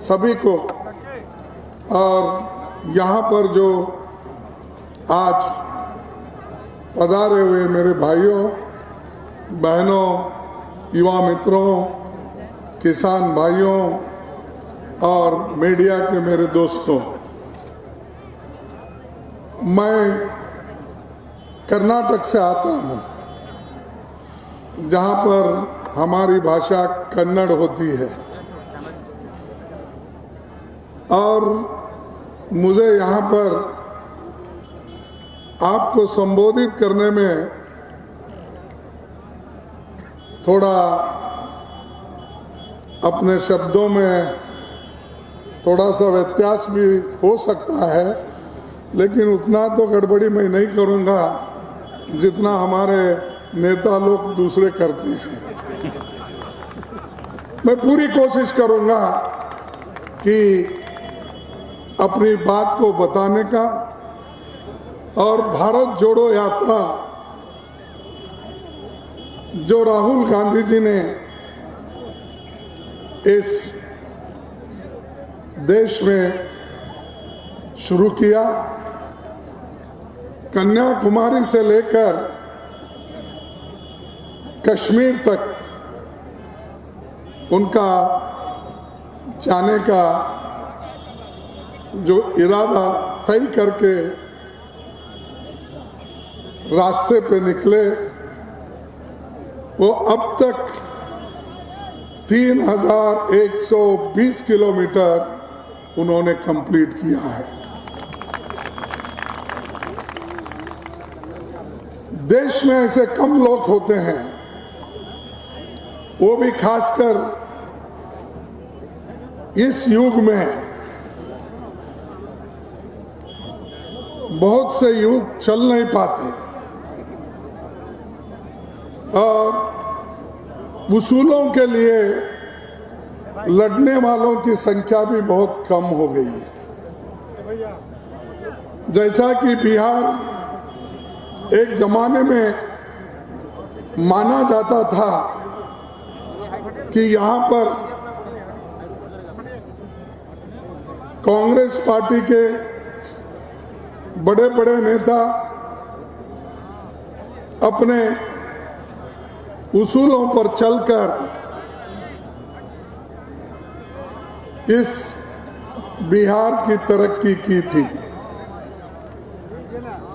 सभी को और यहाँ पर जो आज पधारे हुए मेरे भाइयों बहनों, युवा मित्रों, किसान भाइयों और मीडिया के मेरे दोस्तों, मैं कर्नाटक से आता हूँ, जहाँ पर हमारी भाषा कन्नड़ होती है और मुझे यहाँ पर आपको संबोधित करने में थोड़ा अपने शब्दों में थोड़ा सा व्यत्यास भी हो सकता है, लेकिन उतना तो गड़बड़ी मैं नहीं करूँगा जितना हमारे नेता लोग दूसरे करते हैं। मैं पूरी कोशिश करूँगा कि अपनी बात को बताने का और भारत जोड़ो यात्रा जो राहुल गांधी जी ने इस देश में शुरू किया, कन्याकुमारी से लेकर कश्मीर तक उनका जाने का जो इरादा तय करके रास्ते पे निकले, वो अब तक 3120 किलोमीटर उन्होंने कंप्लीट किया है। देश में ऐसे कम लोग होते हैं, वो भी खासकर इस युग में। बहुत से युग चल नहीं पाते और उसूलों के लिए लड़ने वालों की संख्या भी बहुत कम हो गई है। जैसा कि बिहार एक जमाने में माना जाता था कि यहाँ पर कांग्रेस पार्टी के बड़े बड़े नेता अपने उसूलों पर चलकर इस बिहार की तरक्की की थी।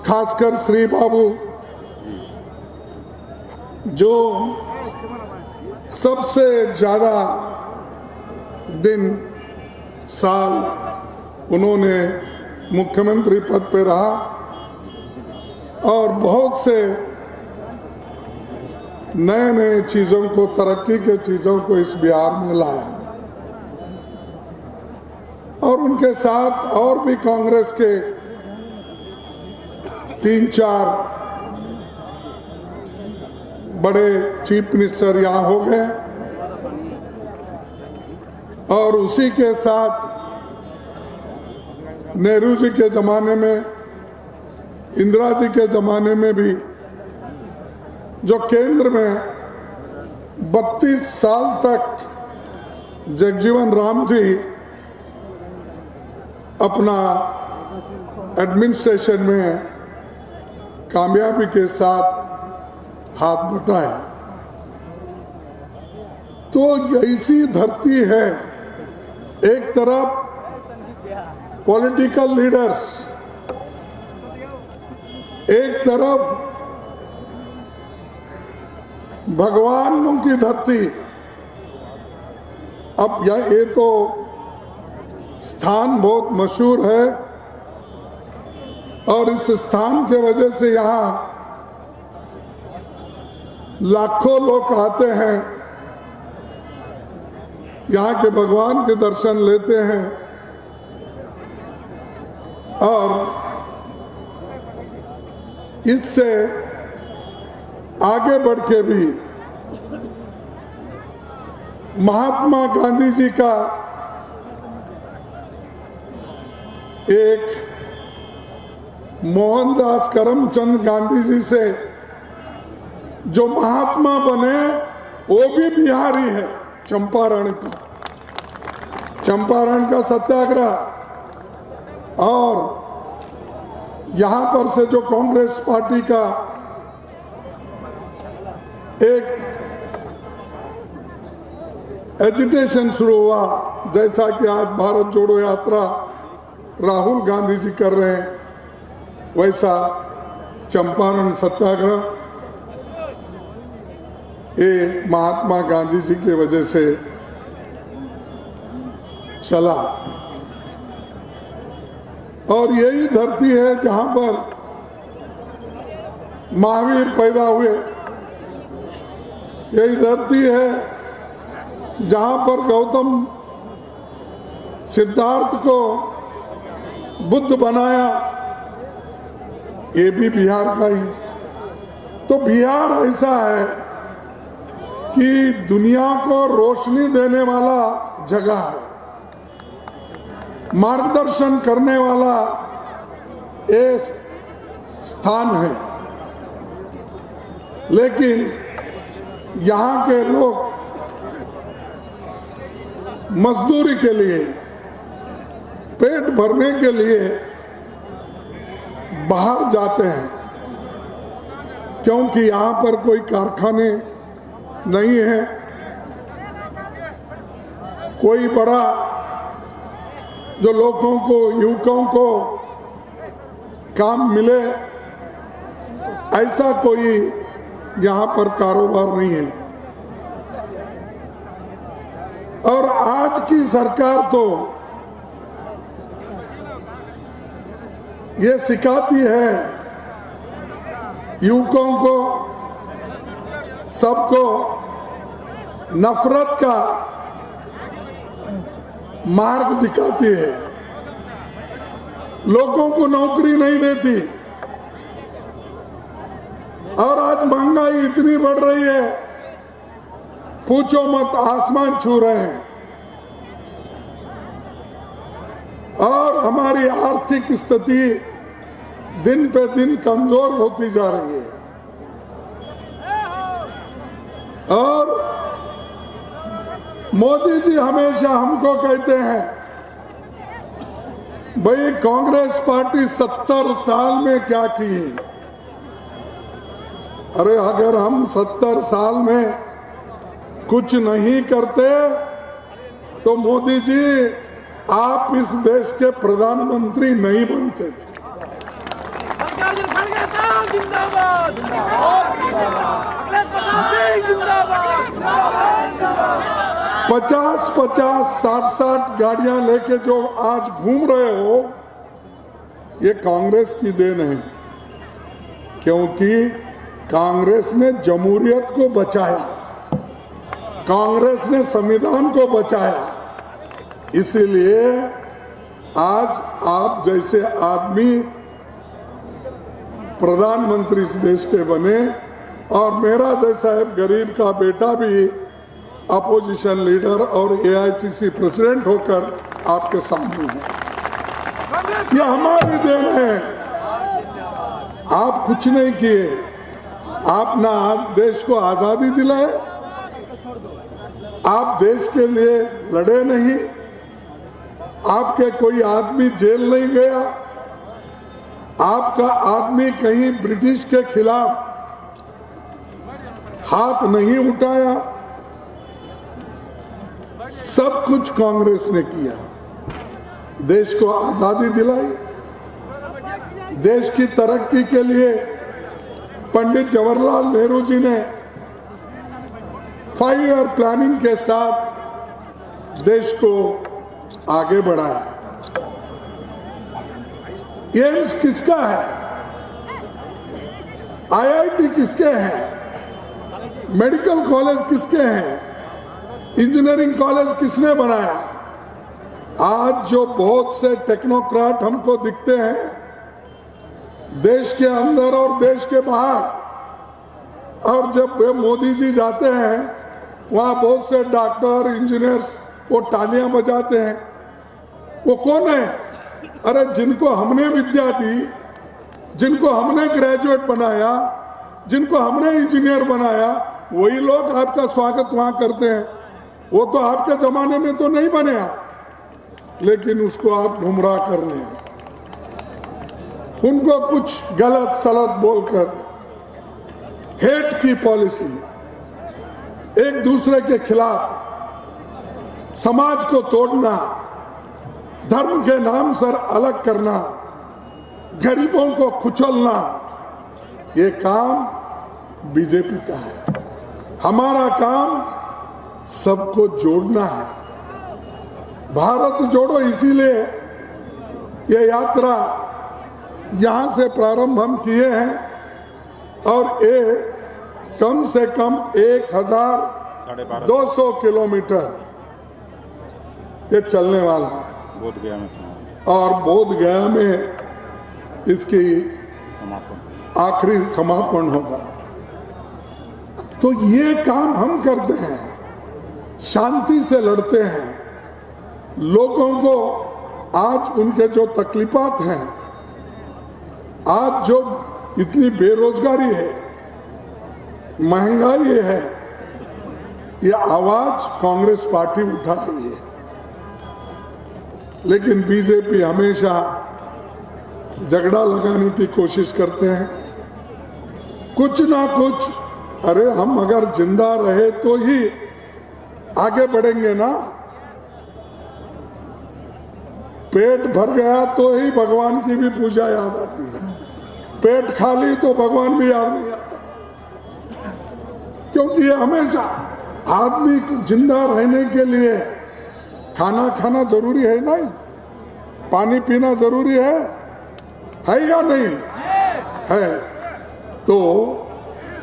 खासकर श्री बाबू जो सबसे ज्यादा दिन साल उन्होंने मुख्यमंत्री पद पे रहा और बहुत से नए नए चीजों को, तरक्की के चीजों को इस बिहार में लाया और उनके साथ और भी कांग्रेस के 3-4 बड़े चीफ मिनिस्टर यहाँ हो गए और उसी के साथ नेहरू जी के जमाने में, इंदिरा जी के जमाने में भी जो केंद्र में 32 साल तक जगजीवन राम जी अपना एडमिनिस्ट्रेशन में कामयाबी के साथ हाथ बटाए। तो ऐसी धरती है, एक तरफ पॉलिटिकल लीडर्स, एक तरफ भगवानों की धरती। अब ये तो स्थान बहुत मशहूर है और इस स्थान के वजह से यहाँ लाखों लोग आते हैं, यहाँ के भगवान के दर्शन लेते हैं और इससे आगे बढ़ के भी महात्मा गांधी जी का एक मोहनदास करमचंद गांधी जी से जो महात्मा बने वो भी बिहारी है, चंपारण का। चंपारण का सत्याग्रह और यहां पर से जो कांग्रेस पार्टी का एक एजिटेशन शुरू हुआ, जैसा कि आज भारत जोड़ो यात्रा राहुल गांधी जी कर रहे हैं, वैसा चंपारण सत्याग्रह ये महात्मा गांधी जी की वजह से चला। और यही धरती है जहां पर महावीर पैदा हुए, यही धरती है जहां पर गौतम सिद्धार्थ को बुद्ध बनाया, ये भी बिहार का ही। तो बिहार ऐसा है कि दुनिया को रोशनी देने वाला जगह है, मार्गदर्शन करने वाला एक स्थान है। लेकिन यहाँ के लोग मजदूरी के लिए, पेट भरने के लिए बाहर जाते हैं, क्योंकि यहाँ पर कोई कारखाने नहीं है, कोई बड़ा जो लोगों को, युवकों को काम मिले, ऐसा कोई यहाँ पर कारोबार नहीं है। और आज की सरकार तो ये सिखाती है युवकों को, सबको नफरत का मार्ग दिखाती है, लोगों को नौकरी नहीं देती। और आज महंगाई इतनी बढ़ रही है, पूछो मत, आसमान छू रहे हैं। और हमारी आर्थिक स्थिति दिन पे दिन कमजोर होती जा रही है। और मोदी जी हमेशा हमको कहते हैं, भाई कांग्रेस पार्टी 70 साल में क्या की। अरे अगर हम 70 साल में कुछ नहीं करते तो मोदी जी आप इस देश के प्रधानमंत्री नहीं बनते थे। 50-50, 60-60 गाड़ियां लेके जो आज घूम रहे हो, ये कांग्रेस की देन है, क्योंकि कांग्रेस ने जमहूरियत को बचाया, कांग्रेस ने संविधान को बचाया। इसीलिए आज आप जैसे आदमी प्रधानमंत्री इस देश के बने, और मेरा जैसा गरीब का बेटा भी अपोजिशन लीडर और एआईसीसी प्रेसिडेंट होकर आपके सामने है। यह हमारी देन है। आप कुछ नहीं किए, आप ना देश को आजादी दिलाए, आप देश के लिए लड़े नहीं, आपके कोई आदमी जेल नहीं गया, आपका आदमी कहीं ब्रिटिश के खिलाफ हाथ नहीं उठाया। सब कुछ कांग्रेस ने किया, देश को आजादी दिलाई, देश की तरक्की के लिए पंडित जवाहरलाल नेहरू जी ने 5 ईयर प्लानिंग के साथ देश को आगे बढ़ाया। एम्स किसका है? आईआईटी किसके हैं? मेडिकल कॉलेज किसके हैं? इंजीनियरिंग कॉलेज किसने बनाया? आज जो बहुत से टेक्नोक्रेट हमको दिखते हैं देश के अंदर और देश के बाहर, और जब वे मोदी जी जाते हैं वहाँ बहुत से डॉक्टर, इंजीनियर्स वो तालियां बजाते हैं। वो कौन है? अरे जिनको हमने विद्या दी, जिनको हमने ग्रेजुएट बनाया, जिनको हमने इंजीनियर बनाया, वही लोग आपका स्वागत वहाँ करते हैं। वो तो आपके जमाने में तो नहीं बने आप। लेकिन उसको आप गुमराह कर रहे हैं। उनको कुछ गलत सलत बोलकर हेट की पॉलिसी, एक दूसरे के खिलाफ समाज को तोड़ना, धर्म के नाम से अलग करना, गरीबों को कुचलना, ये काम बीजेपी का है। हमारा काम सबको जोड़ना है। भारत जोड़ो, इसीलिए ये यात्रा यहां से प्रारंभ हम किए हैं और ये कम से कम 1250 किलोमीटर ये चलने वाला है। और बोध गया में इसकी आखिरी समापन होगा। तो ये काम हम करते हैं, शांति से लड़ते हैं। लोगों को आज उनके जो तकलीफात हैं, आज जो इतनी बेरोजगारी है, महंगाई है, ये आवाज कांग्रेस पार्टी उठा रही है। लेकिन बीजेपी हमेशा झगड़ा लगाने की कोशिश करते हैं, कुछ ना कुछ। अरे हम अगर जिंदा रहे तो ही आगे बढ़ेंगे ना। पेट भर गया तो ही भगवान की भी पूजा याद आती है, पेट खाली तो भगवान भी याद नहीं आता। क्योंकि ये हमेशा आदमी को जिंदा रहने के लिए खाना खाना जरूरी है, नहीं पानी पीना जरूरी है या नहीं है? तो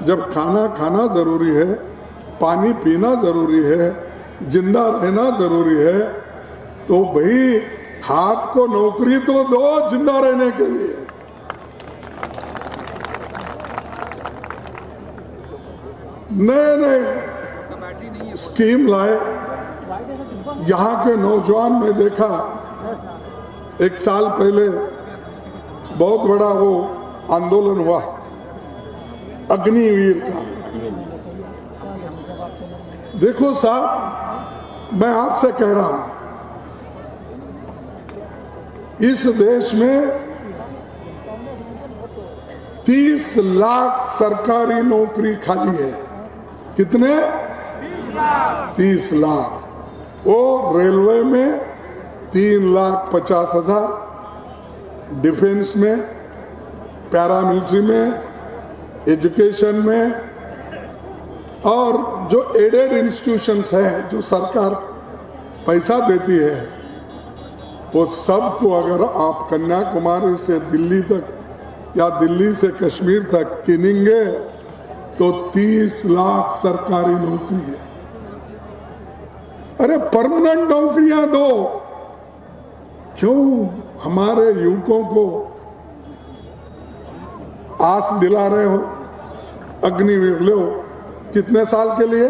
जब खाना खाना जरूरी है, पानी पीना जरूरी है, जिंदा रहना जरूरी है, तो भाई हाथ को नौकरी तो दो जिंदा रहने के लिए। नए नए स्कीम लाए। यहाँ के नौजवान में देखा, एक साल पहले बहुत बड़ा वो आंदोलन हुआ अग्निवीर का। देखो साहब, मैं आपसे कह रहा हूं, इस देश में 30 लाख सरकारी नौकरी खाली है। कितने? 30 लाख। वो रेलवे में 3,50,000, डिफेंस में, पैरामिलिट्री में, एजुकेशन में, और जो एडेड इंस्टीट्यूशंस हैं जो सरकार पैसा देती है, वो सबको अगर आप कन्याकुमारी से दिल्ली तक या दिल्ली से कश्मीर तक गिनेंगे तो 30 लाख सरकारी नौकरी है। अरे परमानेंट नौकरियां दो। क्यों हमारे युवकों को आस दिला रहे हो? अग्निवीर लो, कितने साल के लिए?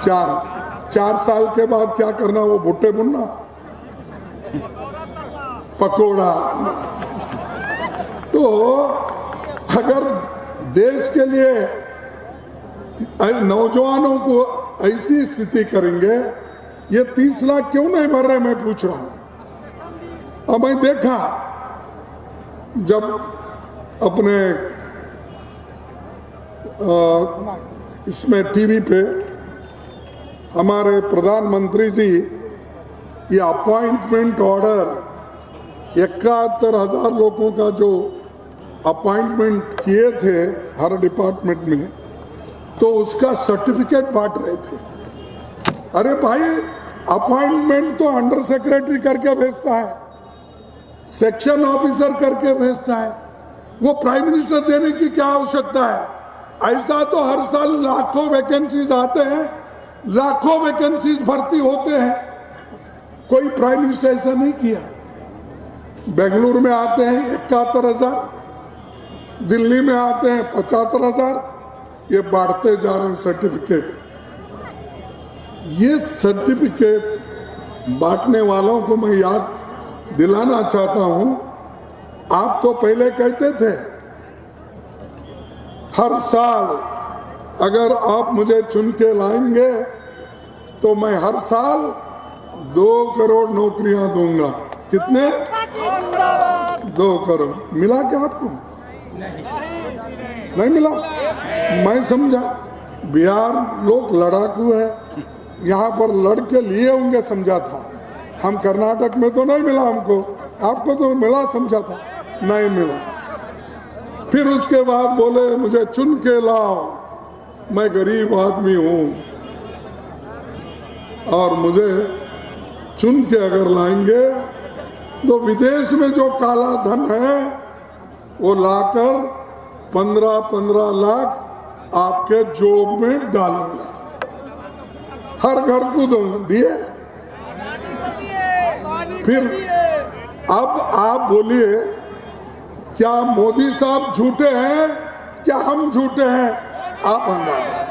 4 साल के बाद क्या करना? वो भुट्टे बुनना, पकोड़ा। तो अगर देश के लिए नौजवानों को ऐसी स्थिति करेंगे, ये 30 लाख क्यों नहीं भर रहे? मैं पूछ रहा हूं। अब मैं देखा जब अपने इसमें टीवी पे हमारे प्रधानमंत्री जी ये अपॉइंटमेंट ऑर्डर 71,000 लोगों का जो अपॉइंटमेंट किए थे हर डिपार्टमेंट में, तो उसका सर्टिफिकेट बांट रहे थे। अरे भाई, अपॉइंटमेंट तो अंडर सेक्रेटरी करके भेजता है, सेक्शन ऑफिसर करके भेजता है, वो प्राइम मिनिस्टर देने की क्या आवश्यकता है? ऐसा तो हर साल लाखों वैकेंसीज आते हैं, लाखों वैकेंसीज भर्ती होते हैं, कोई प्राइम मिनिस्टर ऐसा नहीं किया। बेंगलुरु में आते हैं 71,000, दिल्ली में आते हैं 75,000, ये बांटते जा रहे हैं सर्टिफिकेट। ये सर्टिफिकेट बांटने वालों को मैं याद दिलाना चाहता हूं, आप तो पहले कहते थे हर साल अगर आप मुझे चुन के लाएंगे तो मैं हर साल 2 करोड़ नौकरियां दूंगा। कितने? 2 करोड़। मिला क्या आपको? नहीं मिला। मैं समझा बिहार लोग लड़ाकू है, यहाँ पर लड़के लिए होंगे समझा था। हम कर्नाटक में तो नहीं मिला हमको, आपको तो मिला समझा था, नहीं मिला। फिर उसके बाद बोले मुझे चुन के लाओ, मैं गरीब आदमी हूं और मुझे चुन के अगर लाएंगे तो विदेश में जो काला धन है वो लाकर 15-15 लाख आपके जोब में डालूंगा, हर घर को दूंगा। दिए? फिर अब आप बोलिए क्या मोदी साहब झूठे हैं, क्या हम झूठे हैं? आप अंदाजा।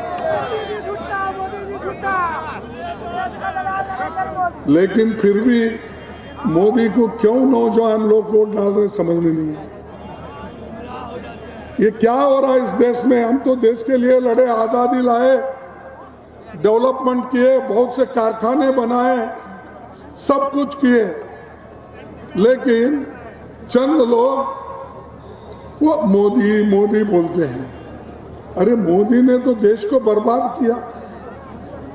लेकिन फिर भी मोदी को क्यों नौजवान लोग वोट डाल रहे समझ में नहीं है। ये क्या हो रहा है इस देश में? हम तो देश के लिए लड़े, आजादी लाए, डेवलपमेंट किए, बहुत से कारखाने बनाए, सब कुछ किए, लेकिन चंद लोग वो मोदी मोदी बोलते हैं। अरे मोदी ने तो देश को बर्बाद किया,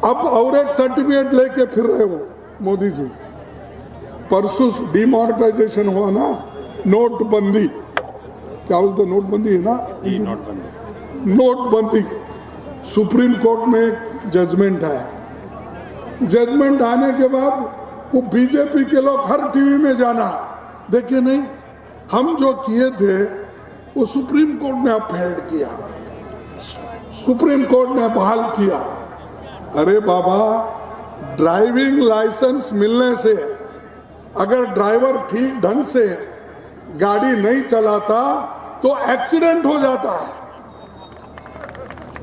अब और एक सर्टिफिकेट लेके फिर रहे हो मोदी जी। परसों डिमोनेटाइजेशन हुआ ना, नोटबंदी, क्या बोलते नोटबंदी है ना, नोटबंदी। सुप्रीम कोर्ट में एक जजमेंट है, जजमेंट आने के बाद वो बीजेपी के लोग हर टीवी में जाना, देखिए नहीं हम जो किए थे वो सुप्रीम कोर्ट ने अपहेल्ड किया, सुप्रीम कोर्ट ने बहाल किया। अरे बाबा, ड्राइविंग लाइसेंस मिलने से अगर ड्राइवर ठीक ढंग से गाड़ी नहीं चलाता तो एक्सीडेंट हो जाता है।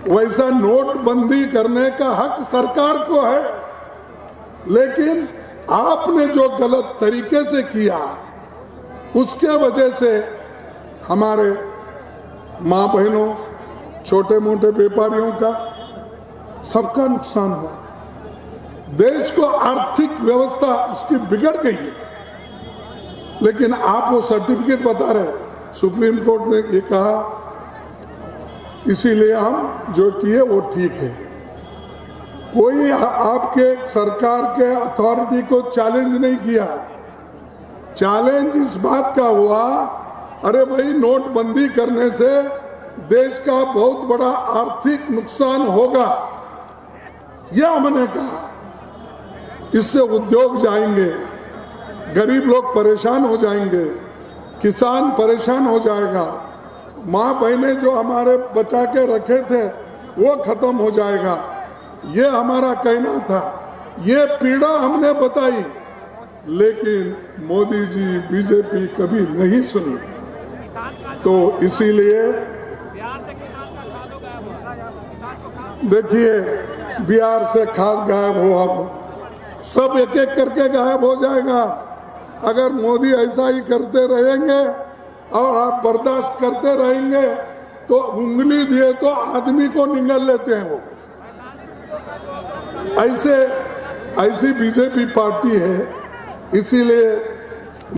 वैसा नोटबंदी करने का हक सरकार को है, लेकिन आपने जो गलत तरीके से किया उसके वजह से हमारे माँ बहनों, छोटे मोटे व्यापारियों का, सबका नुकसान हुआ। देश को आर्थिक व्यवस्था उसकी बिगड़ गई है, लेकिन आप वो सर्टिफिकेट बता रहे, सुप्रीम कोर्ट ने ये कहा, इसीलिए हम जो किए वो ठीक है। कोई आपके सरकार के अथॉरिटी को चैलेंज नहीं किया। चैलेंज इस बात का हुआ, अरे भाई नोटबंदी करने से देश का बहुत बड़ा आर्थिक नुकसान होगा, यह हमने कहा। इससे उद्योग जाएंगे, गरीब लोग परेशान हो जाएंगे, किसान परेशान हो जाएगा, माँ बहनें जो हमारे बचा के रखे थे वो खत्म हो जाएगा, ये हमारा कहना था। ये पीड़ा हमने बताई, लेकिन मोदी जी, बीजेपी कभी नहीं सुनी। तो इसीलिए देखिए, बिहार से खाद गायब हो, अब सब एक एक करके गायब हो जाएगा। अगर मोदी ऐसा ही करते रहेंगे और आप बर्दाश्त करते रहेंगे तो उंगली दिए तो आदमी को निगल लेते हैं वो। ऐसी बीजेपी पार्टी है, इसीलिए